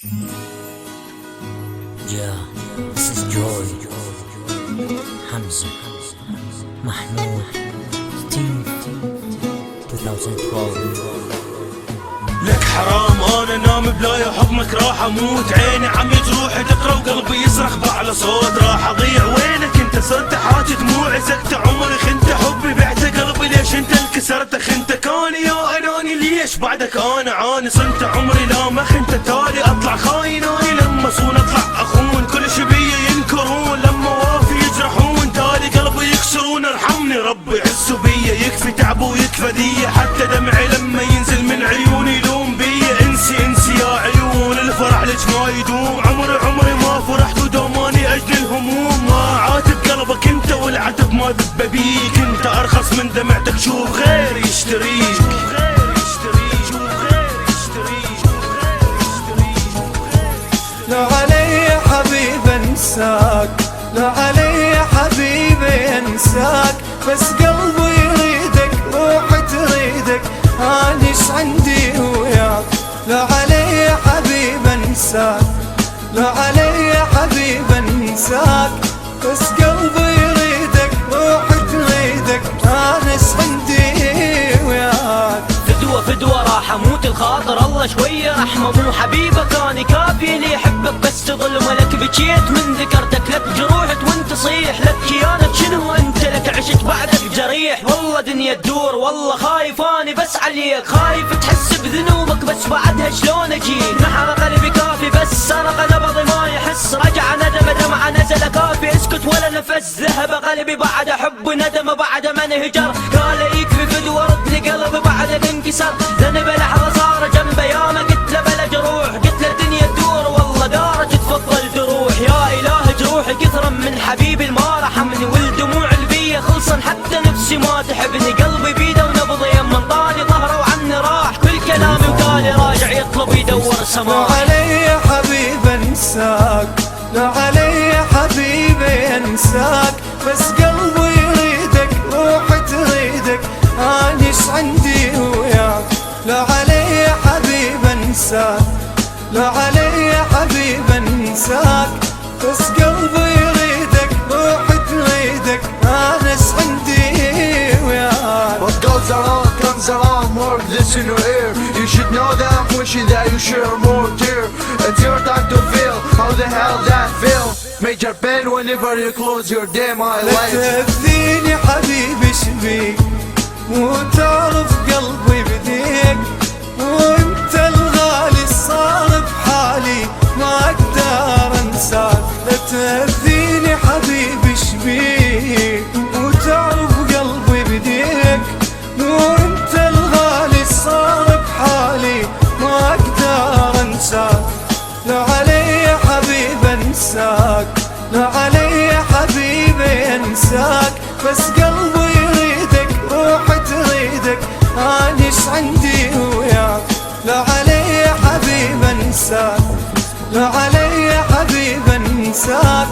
Yeah, this is Joy, Hamza, Mahmoud, Steve, 2012. لك حرام انا نام بلاي حكمك راح اموت، عيني عم يجروح تقرا وقلبي يصرخ باعلى صوت، راح اضيع وينك انت؟ صرت حاجة دموعي سكت عمري، خنت حبي بعت قلبي ليش انت انكسرت؟ خنت كاني يا اناني ليش بعدك انا عاني؟ صنت عمري لا ما خنت تالي اطلع خاين اني لما صون اطلع اخون، كل شي بيا ينكرون لما وافي يجرحون، تالي قلبي يكسرون ارحمني ربي عزوا بيا، يكفي تعب ويكفى دية، حتى دمعي لما ينزل من عيوني يلوم بيا، انسي يا عيون الفرح ليش ما يدوم؟ عمري ما فرحت ودوماني اجل الهموم، ما عاتب قلبك انت والعتب ما ذب بيك، انت ارخص من دمعتك شوف غيري يشتريك. لو علي حبيب انساك، لو علي حبيب انساك، بس قلبي يريدك روحي تريدك، انا ايش عندي وياك؟ لو علي حبيب انساك، لو علي حبيب انساك، بس قلبي يريدك روحي تريدك، انا ايش عندي وياك؟ فدوة راح اموت الخاطر الله شوية رحمة، مو حبيبك اني كافي اللي يحبك بس تظلم، لك بكيت من ذكرتك، لك جروحت وانت صيح، لك كيانك شنو انت؟ لك عشت بعدك جريح، والله دنيا تدور والله خايف اني بس عليك، خايف تحس بذنوبك بس بعدها شلون اجيك؟ نحر قلبي كافي بس سرق نبضي ما يحس، رجع ندم دمعة نزل كافي اسكت ولا نفس، ذهب قلبي بعد حب ندم بعد من هجر، قال يكفي فدوة رد لي قلبي بعد انكسر، ذنب لحظة صار جنبه يا ما قلت له بلا جروح، قلت له الدنيا تدور والله دارت تفضل تروح، يا اله جروحي كثرا من حبيبي ما رحمني، والدموع البية خلصن حتى نفسي ما تحبني، قلبي بيده ونبضي يما طالي ظهره وعني راح، كل كلامي وقالي راجع يطلب يدور سماح. لو علي حبيب انساك، لو علي حبيب انساك، بس قلبي يريدك روحي تريدك، انا ايش عندي وياك؟ لو علي حبيب انساك، لو علي حبيب انساك، بس قلبي يريدك روحي تريدك، انا ايش عندي وياك؟ What goes around comes around, more this in your ear. You should know that I'm wishing that you share more tear. It's your time to feel how the hell that feel. Major pain whenever you close your damn لا eyelids. تأذيني حبيبي شبيك، مو تعرف قلبي بديك، وانت الغالي صار بحالي ما اقدر انساك، لا تأذيني حبيبي شبيك، مو تعرف قلبي بديك، وانت الغالي صار بحالي ما اقدر انساك، لو علي حبيب انساك، لو علي حبيبي انساك، بس قلبي يريدك روحي تريدك، انا ايش عندي وياك؟ لو علي حبيب انساك، لو علي حبيب انساك،